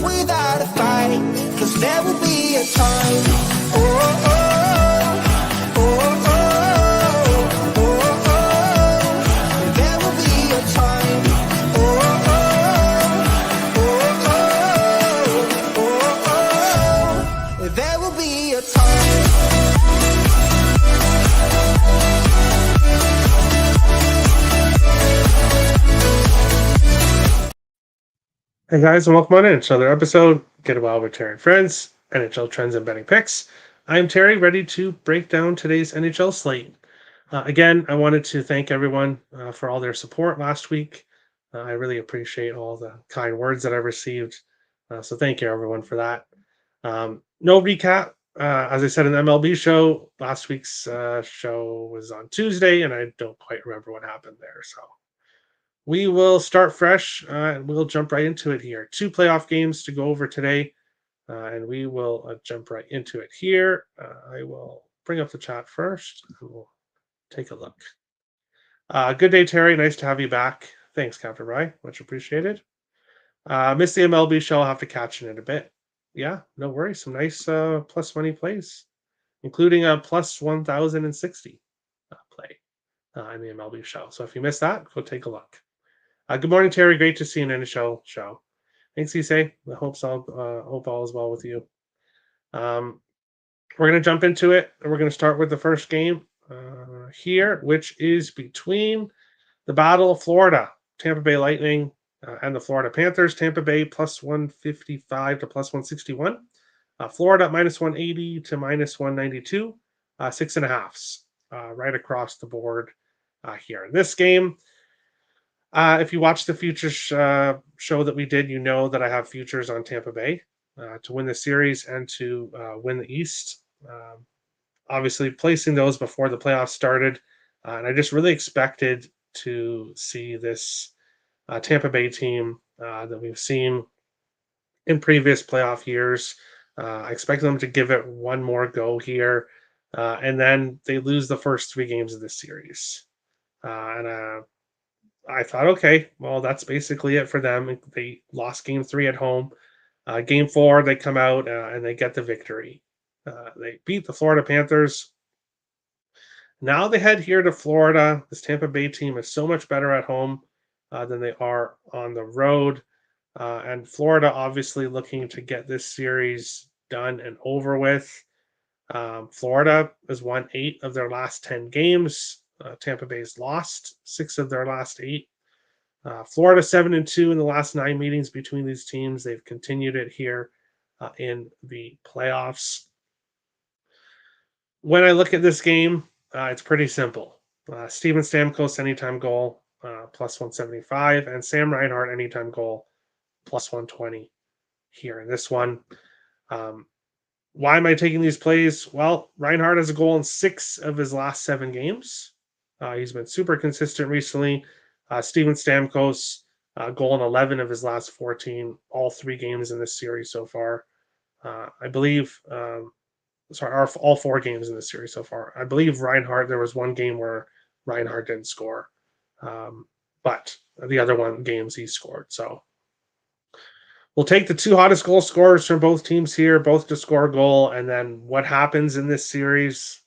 without a fight, 'cause there will be a time. Oh, oh. Hey guys, and welcome on in to another episode. Get a while with Terry and friends, NHL trends and betting picks. I'm Terry, ready to break down today's NHL slate. Again, I wanted to thank everyone for all their support last week. I really appreciate all the kind words that I've received. So thank you everyone for that. No recap. As I said in the MLB show, last week's show was on Tuesday, and I don't quite remember what happened there. So we will start fresh and we'll jump right into it here. 2 playoff games to go over today, and we will jump right into it here. I will bring up the chat first and we'll take a look. Good day, Terry. Nice to have you back. Thanks, Captain Rye. Much appreciated. Missed the MLB show. I'll have to catch it in a bit. Yeah, no worries. Some nice plus money plays, including a plus 1,060 play in the MLB show. So if you missed that, go take a look. Good morning, Terry. Great to see you in the NHL show. Thanks, Issei. I hope all is well with you. We're going to jump into it. We're going to start with the first game here, which is between the Battle of Florida, Tampa Bay Lightning, and the Florida Panthers. Tampa Bay plus 155 to plus 161. Florida minus 180 to minus 192. 6.5s right across the board here. In this game, if you watch the futures show that we did, you know that I have futures on Tampa Bay to win the series and to win the East. Obviously, placing those before the playoffs started, and I just really expected to see this Tampa Bay team that we've seen in previous playoff years. I expect them to give it one more go here, and then they lose the first 3 games of this series. And I thought, okay, well, that's basically it for them. They lost game 3 at home. Game 4, they come out and they get the victory. They beat the Florida Panthers. Now they head here to Florida. This Tampa Bay team is so much better at home than they are on the road. And Florida obviously looking to get this series done and over with. Florida has won 8 of their last 10 games. Tampa Bay's lost 6 of their last 8. Florida 7-2 in the last 9 meetings between these teams. They've continued it here in the playoffs. When I look at this game, it's pretty simple. Steven Stamkos anytime goal plus 175, and Sam Reinhart anytime goal plus 120 here in this one. Why am I taking these plays? Well, Reinhart has a goal in 6 of his last 7 games. He's been super consistent recently. Steven Stamkos, goal in 11 of his last 14, all 3 games in this series so far. I believe, all 4 games in this series so far. I believe Reinhart, there was one game where Reinhart didn't score. But the other games he scored. So we'll take the 2 hottest goal scorers from both teams here, both to score a goal. And then what happens in this series?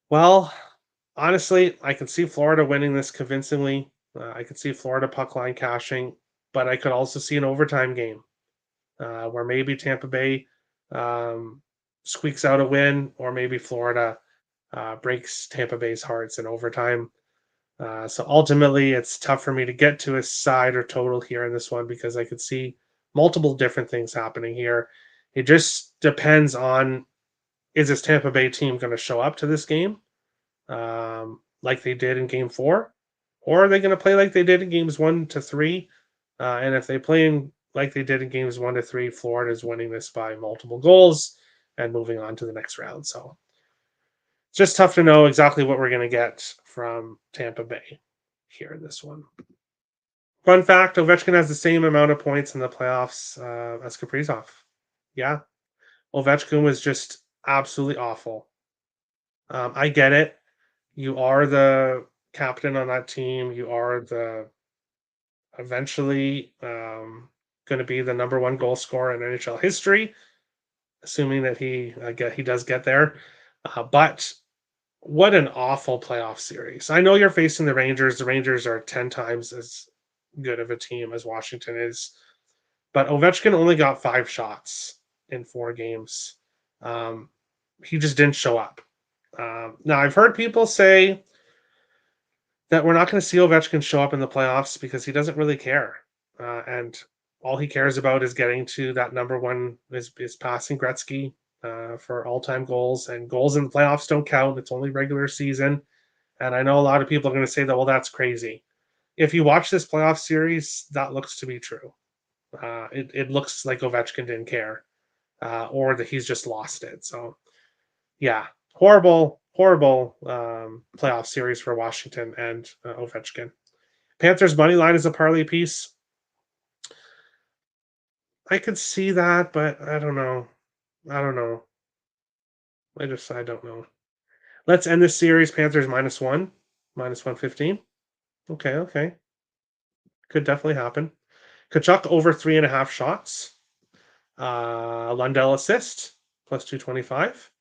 Well, honestly, I can see Florida winning this convincingly. I could see Florida puck line cashing, but I could also see an overtime game where maybe Tampa Bay squeaks out a win, or maybe Florida breaks Tampa Bay's hearts in overtime. So ultimately, it's tough for me to get to a side or total here in this one because I could see multiple different things happening here. It just depends on, is this Tampa Bay team going to show up to this game like they did in game 4? Or are they going to play like they did in games 1 to 3? And if they play like they did in games 1 to 3, Florida is winning this by multiple goals and moving on to the next round. So it's just tough to know exactly what we're going to get from Tampa Bay here in this one. Fun fact, Ovechkin has the same amount of points in the playoffs as Kaprizov. Yeah, Ovechkin was just absolutely awful. I get it. You are the captain on that team. You are the eventually going to be the number one goal scorer in NHL history, assuming that he does get there. But what an awful playoff series. I know you're facing the Rangers. The Rangers are 10 times as good of a team as Washington is. But Ovechkin only got 5 shots in 4 games. He just didn't show up. Now, I've heard people say that we're not going to see Ovechkin show up in the playoffs because he doesn't really care. And all he cares about is getting to that number one, is passing Gretzky for all-time goals. And goals in the playoffs don't count. It's only regular season. And I know a lot of people are going to say that, well, that's crazy. If you watch this playoff series, that looks to be true. It looks like Ovechkin didn't care, or that he's just lost it. So, yeah, horrible playoff series for Washington and Ovechkin. Panthers money line is a parlay piece. I could see that, but I don't know. I don't know. I don't know. Let's end this series. Panthers -1, -115. Okay. Could definitely happen. Kachuk over 3.5 shots. Lundell assist +225.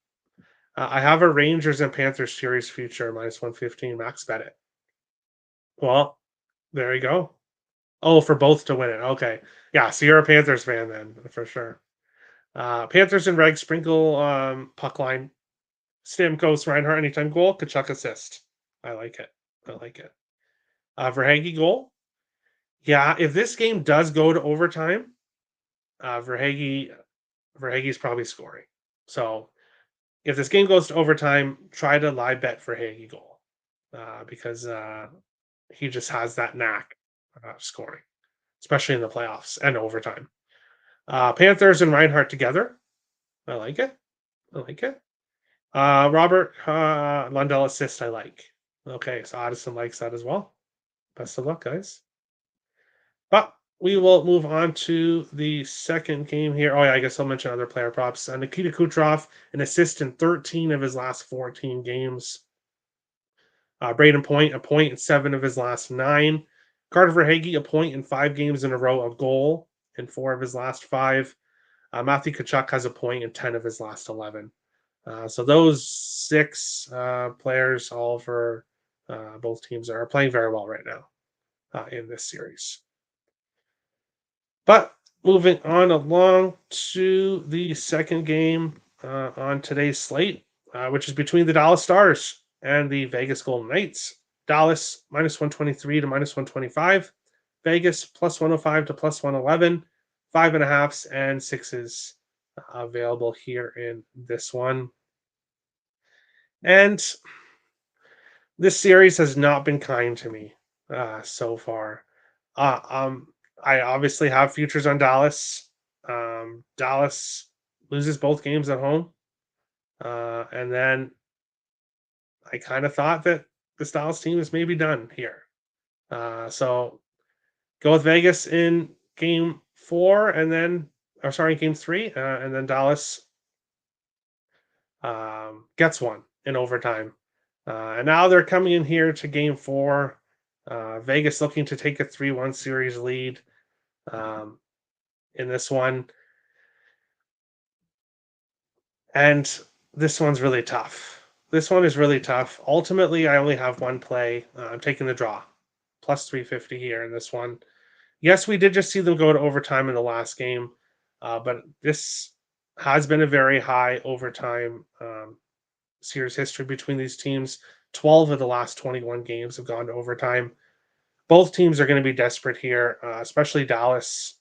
I have a Rangers and Panthers series future -115. Max bet it. Well, there you go. Oh, for both to win it. Okay. Yeah, so you're a Panthers fan then, for sure. Panthers and Reg sprinkle puck line. Stamkos, Reinhardt, anytime goal. Kachuk assist. I like it. Verhaeghe goal. Yeah, if this game does go to overtime, Verhaeghe's probably scoring. So if this game goes to overtime, try to live bet Verhaeghe goal because he just has that knack scoring, especially in the playoffs and overtime. Panthers and Reinhardt together. I like it. Robert Lundell assist. I like. Okay, so Addison likes that as well. Best of luck, guys. But we will move on to the second game here. Oh, yeah, I guess I'll mention other player props. Nikita Kucherov, an assist in 13 of his last 14 games. Braden Point, a point in 7 of his last 9. Carter Verhaeghe, a point in 5 games in a row, a goal in 4 of his last 5. Matthew Tkachuk has a point in 10 of his last 11. So those 6 players, all for both teams, are playing very well right now in this series. But moving on along to the second game on today's slate, which is between the Dallas Stars and the Vegas Golden Knights. Dallas -123 to -125. Vegas +105 to +111. 5.5s and 6s available here in this one. And this series has not been kind to me so far. I obviously have futures on Dallas. Dallas loses both games at home. And then I kind of thought that this Dallas team is maybe done here. So go with Vegas in game 4 and then, game 3. And then Dallas gets one in overtime. And now they're coming in here to game 4. Vegas looking to take a 3-1 series lead in this one. And this one's really tough. This one is really tough. Ultimately, I only have one play. I'm taking the draw. +350 here in this one. Yes, we did just see them go to overtime in the last game. But this has been a very high overtime series history between these teams. 12 of the last 21 games have gone to overtime. Both teams are going to be desperate here, especially Dallas.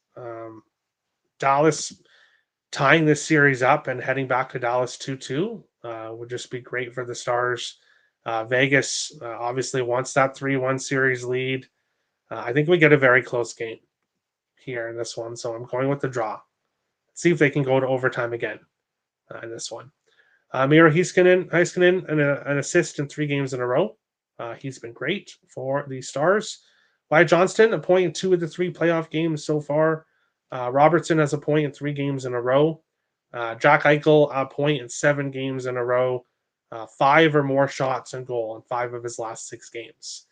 Dallas tying this series up and heading back to Dallas 2-2 would just be great for the Stars. Vegas obviously wants that 3-1 series lead. I think we get a very close game here in this one, so I'm going with the draw. See if they can go to overtime again in this one. Miro Heiskanen, an assist in 3 games in a row. He's been great for the Stars. Wyatt Johnston, a point in 2 of the 3 playoff games so far. Robertson has a point in 3 games in a row. Jack Eichel, a point in 7 games in a row. 5 or more shots on goal in 5 of his last 6 games.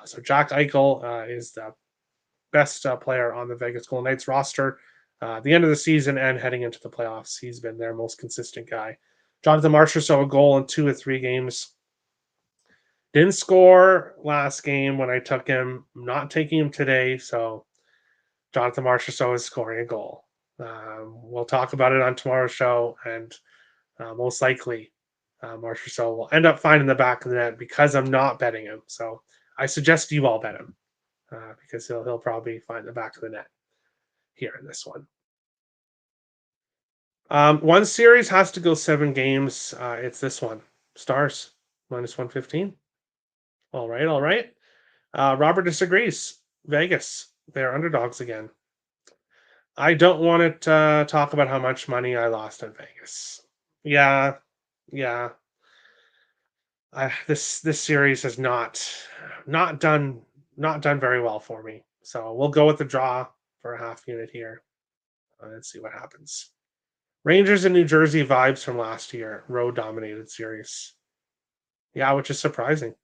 So Jack Eichel is the best player on the Vegas Golden Knights roster. The end of the season and heading into the playoffs, he's been their most consistent guy. Jonathan Marchessault, a goal in 2 of 3 games. Didn't score last game when I took him. I'm not taking him today, so Jonathan Marchessault is scoring a goal. We'll talk about it on tomorrow's show, and most likely Marchessault will end up finding the back of the net because I'm not betting him. So I suggest you all bet him because he'll probably find the back of the net here in this one. One series has to go 7 games. It's this one. Stars, minus 115. All right. Robert disagrees. Vegas, they're underdogs again. I don't want to talk about how much money I lost in Vegas. Yeah. This series has not done very well for me. So we'll go with the draw for a half unit here. Let's see what happens. Rangers and New Jersey vibes from last year, road dominated series. Yeah, which is surprising.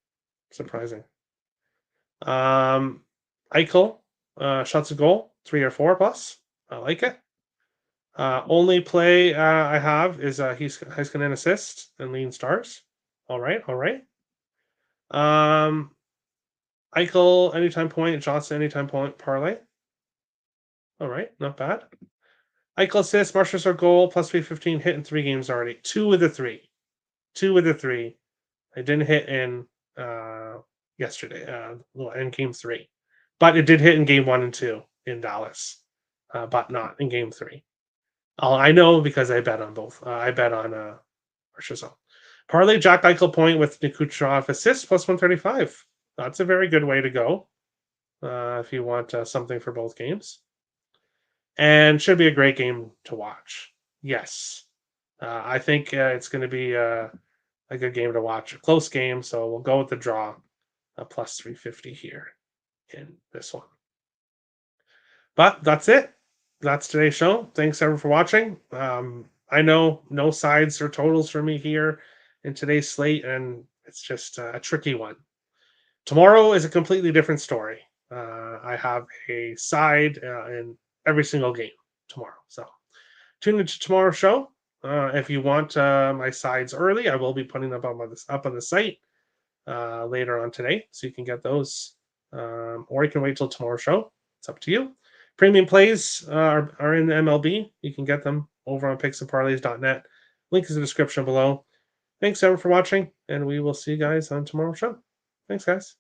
Eichel, shots a goal, 3 or 4 plus. I like it. Only play I have is Heiskanen assist and lean stars. All right. Eichel anytime point, Johnson anytime point parlay. All right, not bad. Eichel assist, Marchessault goal, plus 315, hit in 3 games already. 2 of the 3. I didn't hit in yesterday, in game 3. But it did hit in game 1 and 2 in Dallas, but not in game 3. I know because I bet on both. I bet on Marchessault. Parlay Jack Eichel point with Kucherov assist, plus 135. That's a very good way to go if you want something for both games. And should be a great game to watch. Yes. I think it's going to be a good game to watch. A close game, so we'll go with the draw. Plus 350 here in this one. But that's it. That's today's show. Thanks everyone for watching. I know no sides or totals for me here in today's slate, and it's just a tricky one. Tomorrow is a completely different story. I have a side in every single game tomorrow. So tune into tomorrow's show. If you want my sides early, I will be putting them up on the site later on today, so you can get those. Or you can wait till tomorrow's show. It's up to you. Premium plays are in the MLB. You can get them over on picksandparlays.net. Link is in the description below. Thanks everyone for watching, and we will see you guys on tomorrow's show. Thanks, guys.